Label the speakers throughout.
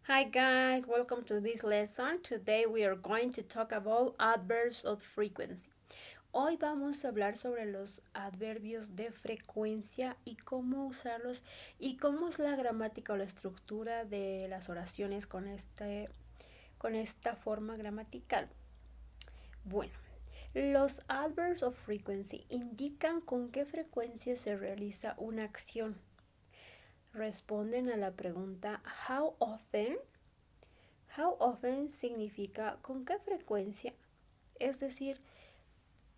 Speaker 1: Hi guys, welcome to this lesson. Today we are going to talk about adverbs of frequency. Hoy vamos a hablar sobre los adverbios de frecuencia y cómo usarlos y cómo es la gramática o la estructura de las oraciones con esta forma gramatical. Bueno, los adverbs of frequency indican con qué frecuencia se realiza una acción. Responden a la pregunta how often. How often significa con qué frecuencia, es decir,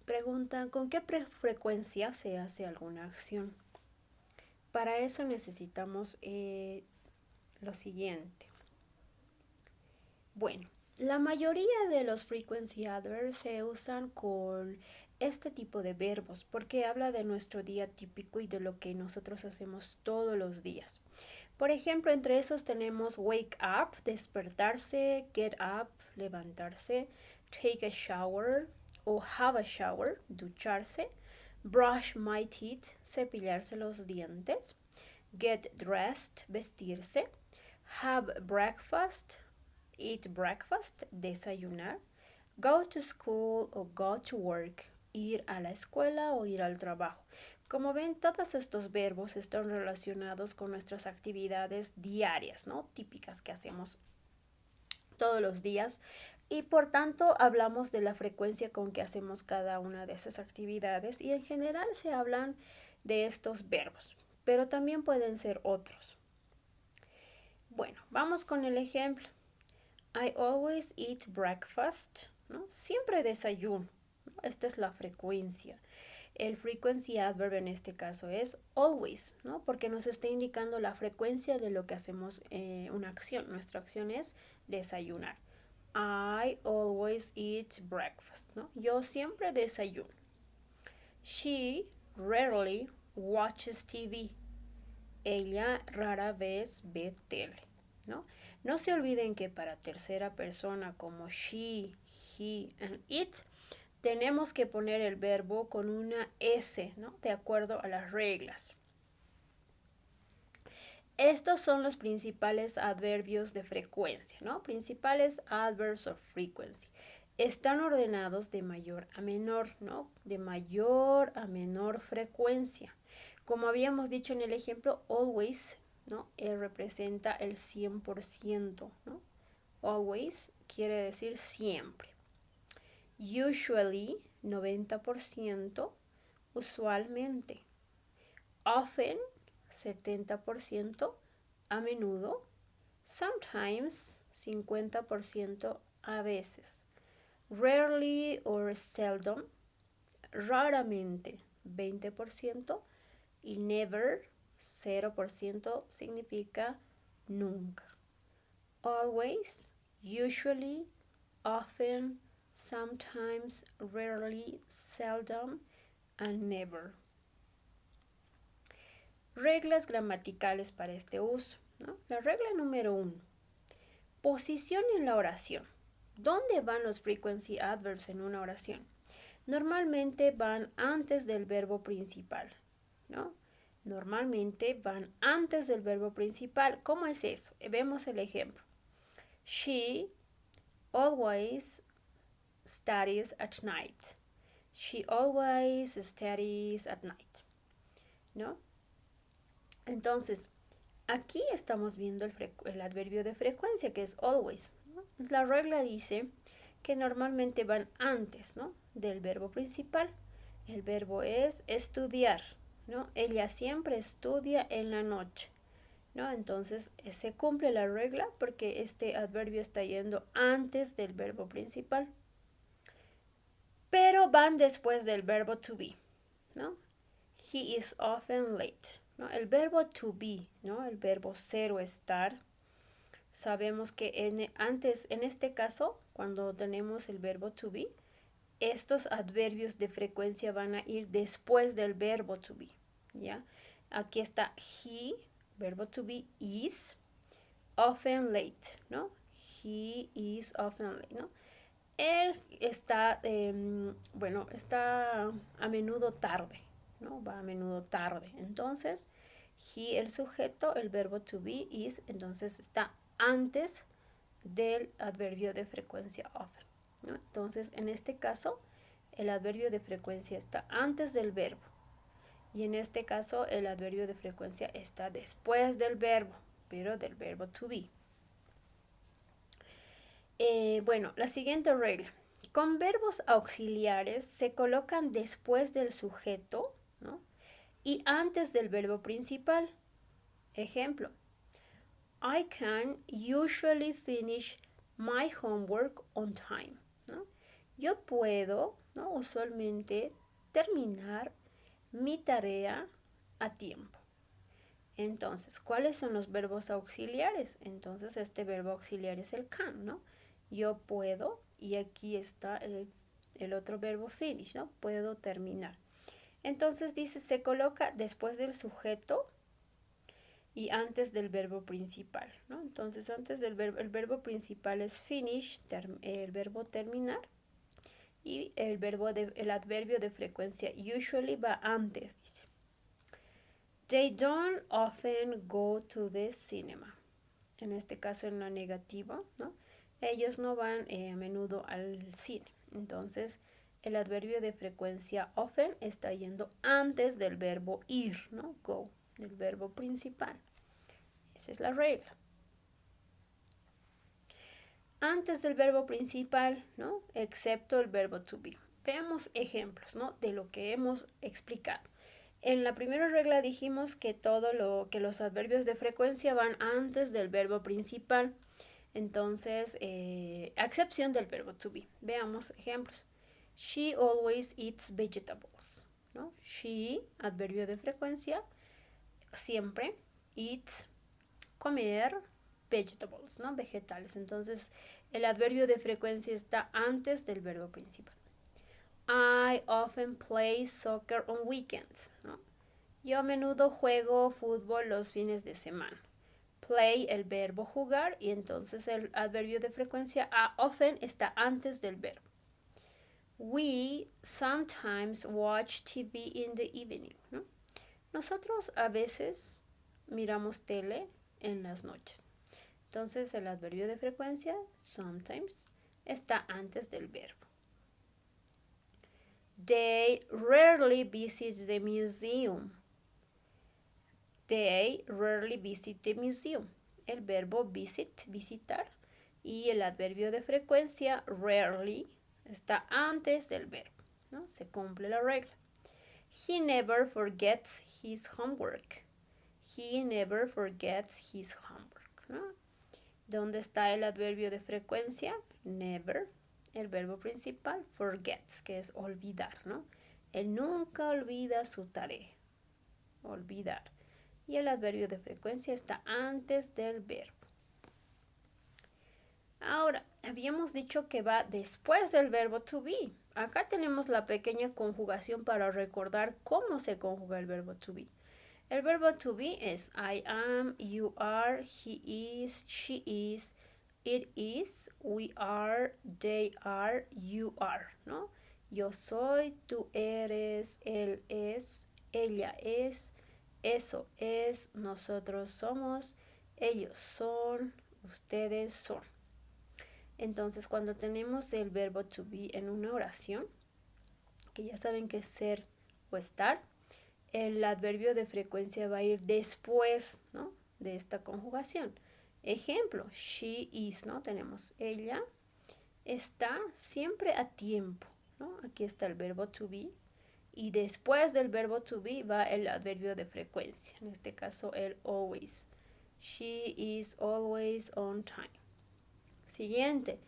Speaker 1: preguntan con qué frecuencia se hace alguna acción. Para eso necesitamos lo siguiente. Bueno, la mayoría de los frequency adverbs se usan con este tipo de verbos porque habla de nuestro día típico y de lo que nosotros hacemos todos los días. Por ejemplo, entre esos tenemos wake up, despertarse, get up, levantarse, take a shower o have a shower, ducharse, brush my teeth, cepillarse los dientes, get dressed, vestirse, have breakfast, eat breakfast, desayunar, go to school o go to work, ir a la escuela o ir al trabajo. Como ven, todos estos verbos están relacionados con nuestras actividades diarias, ¿no? Típicas que hacemos todos los días y por tanto hablamos de la frecuencia con que hacemos cada una de esas actividades y en general se hablan de estos verbos, pero también pueden ser otros. Bueno, vamos con el ejemplo. I always eat breakfast, ¿no? Siempre desayuno, ¿no? Esta es la frecuencia. El frequency adverb en este caso es always, ¿no? Porque nos está indicando la frecuencia de lo que hacemos una acción. Nuestra acción es desayunar. I always eat breakfast, ¿no? Yo siempre desayuno. She rarely watches TV. Ella rara vez ve tele, ¿no? No se olviden que para tercera persona como she, he and it tenemos que poner el verbo con una S, ¿no? De acuerdo a las reglas. Estos son los principales adverbios de frecuencia, ¿no? Principales adverbs of frequency. Están ordenados de mayor a menor, ¿no? De mayor a menor frecuencia. Como habíamos dicho en el ejemplo, always, ¿no? Representa el 100%, ¿no? Always quiere decir siempre. Usually, 90%, usualmente. Often, 70%, a menudo. Sometimes, 50%, a veces. Rarely or seldom, raramente, 20%. Y never, 0%, significa nunca. Always, usually, often, sometimes, rarely, seldom, and never. Reglas gramaticales para este uso, ¿no? La regla número 1. Posición en la oración. ¿Dónde van los frequency adverbs en una oración? Normalmente van antes del verbo principal, ¿no? Normalmente van antes del verbo principal. ¿Cómo es eso? Vemos el ejemplo. She always studies at night. She always studies at night, ¿no? Entonces, aquí estamos viendo el adverbio de frecuencia, que es always, ¿no? La regla dice que normalmente van antes, ¿no? Del verbo principal. El verbo es estudiar, ¿no? Ella siempre estudia en la noche, ¿no? Entonces se cumple la regla porque este adverbio está yendo antes del verbo principal. Pero van después del verbo to be, ¿no? He is often late, ¿no? El verbo to be, ¿no? El verbo ser o estar. Sabemos que en este caso, cuando tenemos el verbo to be, estos adverbios de frecuencia van a ir después del verbo to be, ¿ya? Aquí está he, verbo to be, is often late, ¿no? He is often late, ¿no? Él está, está a menudo tarde, ¿no? Va a menudo tarde. Entonces, he, el sujeto, el verbo to be, is, entonces está antes del adverbio de frecuencia often, ¿no? Entonces, en este caso, el adverbio de frecuencia está antes del verbo. Y en este caso, el adverbio de frecuencia está después del verbo, pero del verbo to be. Bueno, la siguiente regla. Con verbos auxiliares se colocan después del sujeto, ¿no? Y antes del verbo principal. Ejemplo. I can usually finish my homework on time, ¿no? Yo puedo, ¿no?, usualmente terminar mi tarea a tiempo. Entonces, ¿cuáles son los verbos auxiliares? Entonces, este verbo auxiliar es el can, ¿no? Yo puedo, y aquí está el otro verbo finish, ¿no? Puedo terminar. Entonces dice, se coloca después del sujeto y antes del verbo principal, ¿no? Entonces, antes del verbo, el verbo principal es finish, el verbo terminar, y el adverbio de frecuencia usually va antes, dice. They don't often go to the cinema. En este caso, en la negativa, ¿no? Ellos no van a menudo al cine. Entonces, el adverbio de frecuencia often está yendo antes del verbo ir, ¿no? Go, del verbo principal. Esa es la regla. Antes del verbo principal, ¿no? Excepto el verbo to be. Veamos ejemplos, ¿no?, de lo que hemos explicado. En la primera regla dijimos que que los adverbios de frecuencia van antes del verbo principal. Entonces, a excepción del verbo to be. Veamos ejemplos. She always eats vegetables, ¿no? She, adverbio de frecuencia, siempre. Eats, comer, vegetables, ¿no? Vegetales. Entonces, el adverbio de frecuencia está antes del verbo principal. I often play soccer on weekends, ¿no? Yo a menudo juego fútbol los fines de semana. Play, el verbo jugar, y entonces el adverbio de frecuencia often está antes del verbo. We sometimes watch TV in the evening, ¿no? Nosotros a veces miramos tele en las noches. Entonces el adverbio de frecuencia, sometimes, está antes del verbo. They rarely visit the museum. They rarely visit the museum. El verbo visit, visitar, y el adverbio de frecuencia, rarely, está antes del verbo, ¿no? Se cumple la regla. He never forgets his homework. He never forgets his homework, ¿no? ¿Dónde está el adverbio de frecuencia? Never. El verbo principal, forgets, que es olvidar, ¿no? Él nunca olvida su tarea. Olvidar. Y el adverbio de frecuencia está antes del verbo. Ahora, habíamos dicho que va después del verbo to be. Acá tenemos la pequeña conjugación para recordar cómo se conjuga el verbo to be. El verbo to be es I am, you are, he is, she is, it is, we are, they are, you are, ¿no? Yo soy, tú eres, él es, ella es, eso es, nosotros somos, ellos son, ustedes son. Entonces, cuando tenemos el verbo to be en una oración, que ya saben que es ser o estar, el adverbio de frecuencia va a ir después, ¿no?, de esta conjugación. Ejemplo, she is, ¿no? Tenemos ella está siempre a tiempo, ¿no? Aquí está el verbo to be. Y después del verbo to be va el adverbio de frecuencia. En este caso, el always. She is always on time. Siguiente.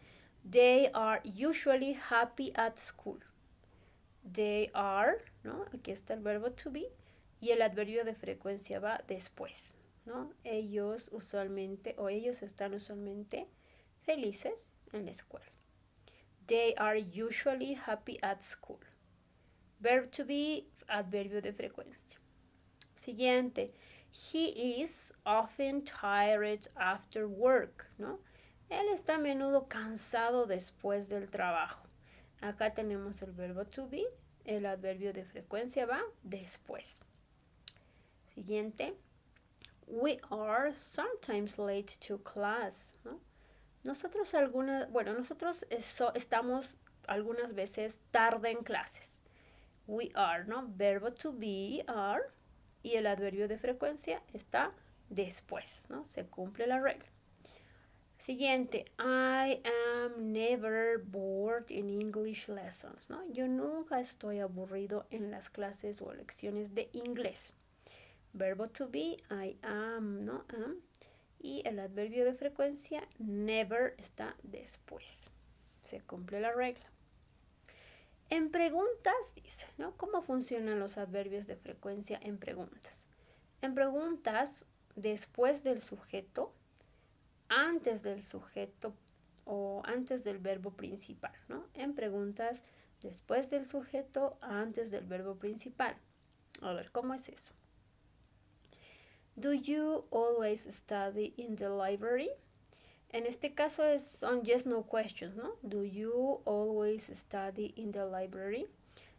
Speaker 1: They are usually happy at school. They are, ¿no? Aquí está el verbo to be. Y el adverbio de frecuencia va después, ¿no? Ellos usualmente, o ellos están usualmente felices en la escuela. They are usually happy at school. Verb to be, adverbio de frecuencia. Siguiente. He is often tired after work, ¿no? Él está a menudo cansado después del trabajo. Acá tenemos el verbo to be, el adverbio de frecuencia va después. Siguiente. We are sometimes late to class, ¿no? Nosotros estamos algunas veces tarde en clases. We are, ¿no? Verbo to be, are, y el adverbio de frecuencia está después, ¿no? Se cumple la regla. Siguiente, I am never bored in English lessons, ¿no? Yo nunca estoy aburrido en las clases o lecciones de inglés. Verbo to be, I am, ¿no? Am. Y el adverbio de frecuencia, never, está después. Se cumple la regla. En preguntas, dice, ¿no? ¿Cómo funcionan los adverbios de frecuencia en preguntas? En preguntas, después del sujeto, antes del sujeto o antes del verbo principal, ¿no? En preguntas, después del sujeto, antes del verbo principal. A ver, ¿cómo es eso? Do you always study in the library? En este caso son yes, no questions, ¿no? Do you always study in the library?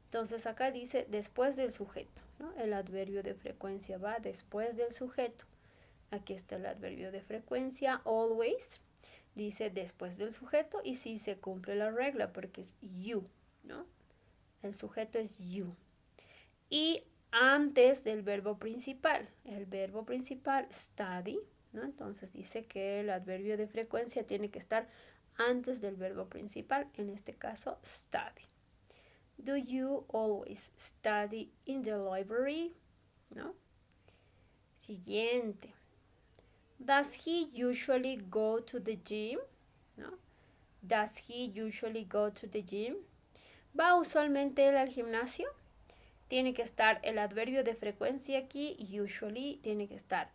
Speaker 1: Entonces acá dice después del sujeto, ¿no? El adverbio de frecuencia va después del sujeto. Aquí está el adverbio de frecuencia, always, dice después del sujeto y sí se cumple la regla porque es you, ¿no? El sujeto es you. Y antes del verbo principal, el verbo principal, study, ¿no? Entonces dice que el adverbio de frecuencia tiene que estar antes del verbo principal, en este caso, study. Do you always study in the library? ¿No? Siguiente. Does he usually go to the gym? ¿No? Does he usually go to the gym? ¿Va usualmente él al gimnasio? Tiene que estar el adverbio de frecuencia aquí, usually, tiene que estar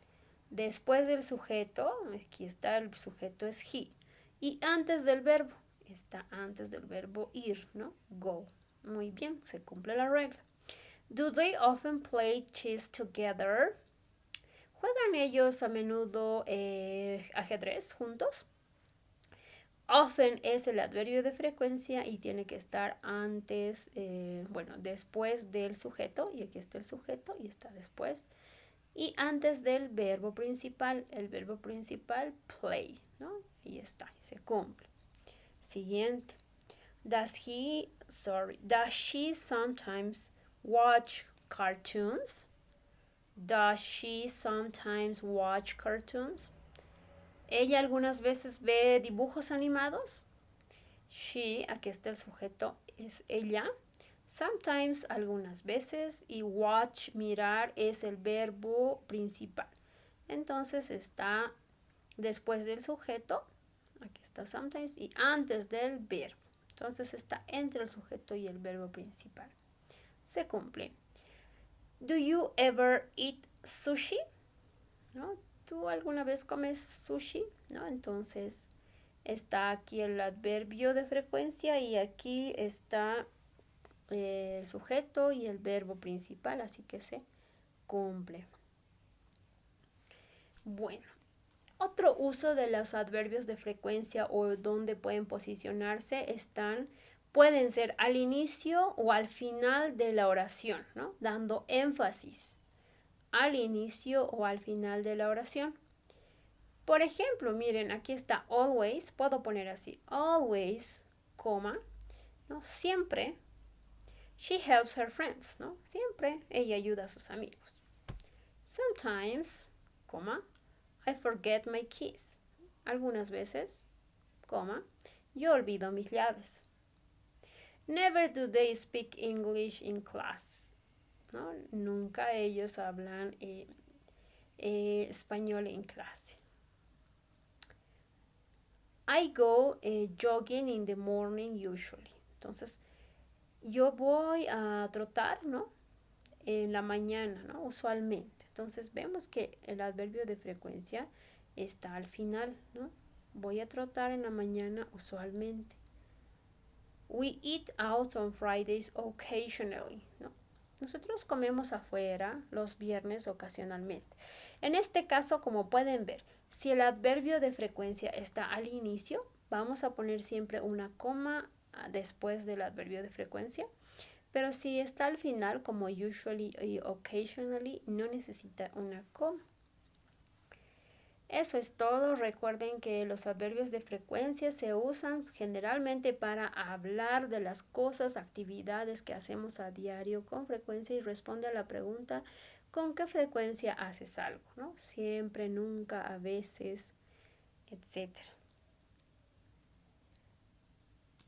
Speaker 1: después del sujeto, aquí está el sujeto es he, y antes del verbo, está antes del verbo ir, ¿no? Go. Muy bien, se cumple la regla. Do they often play chess together? ¿Juegan ellos a menudo ajedrez juntos? Often es el adverbio de frecuencia y tiene que estar antes, después del sujeto, y aquí está el sujeto y está después, y antes del verbo principal, el verbo principal, play, ¿no? Ahí está, se cumple. Siguiente. Does she sometimes watch cartoons? Does she sometimes watch cartoons? ¿Ella algunas veces ve dibujos animados? She, aquí está el sujeto, es ella. Sometimes, algunas veces. Y watch, mirar, es el verbo principal. Entonces está después del sujeto. Aquí está sometimes. Y antes del verbo. Entonces está entre el sujeto y el verbo principal. Se cumple. Do you ever eat sushi? ¿No? ¿Tú alguna vez comes sushi? ¿No? Entonces está aquí el adverbio de frecuencia y aquí está el sujeto y el verbo principal, así que se cumple. Bueno, otro uso de los adverbios de frecuencia o donde pueden posicionarse pueden ser al inicio o al final de la oración, ¿no? Dando énfasis al inicio o al final de la oración. Por ejemplo, miren, aquí está always, puedo poner así, always, coma, ¿no? Siempre. She helps her friends, ¿no? Siempre ella ayuda a sus amigos. Sometimes, coma, I forget my keys. Algunas veces, coma, yo olvido mis llaves. Never do they speak English in class, ¿no? Nunca ellos hablan español en clase. I go jogging in the morning usually. Entonces, yo voy a trotar, ¿no? En la mañana, ¿no? Usualmente. Entonces, vemos que el adverbio de frecuencia está al final, ¿no? Voy a trotar en la mañana usualmente. We eat out on Fridays occasionally, ¿no? Nosotros comemos afuera los viernes ocasionalmente. En este caso, como pueden ver, si el adverbio de frecuencia está al inicio, vamos a poner siempre una coma después del adverbio de frecuencia. Pero si está al final, como usually y occasionally, no necesita una coma. Eso es todo. Recuerden que los adverbios de frecuencia se usan generalmente para hablar de las cosas, actividades que hacemos a diario con frecuencia y responde a la pregunta ¿con qué frecuencia haces algo? ¿No? Siempre, nunca, a veces, etcétera.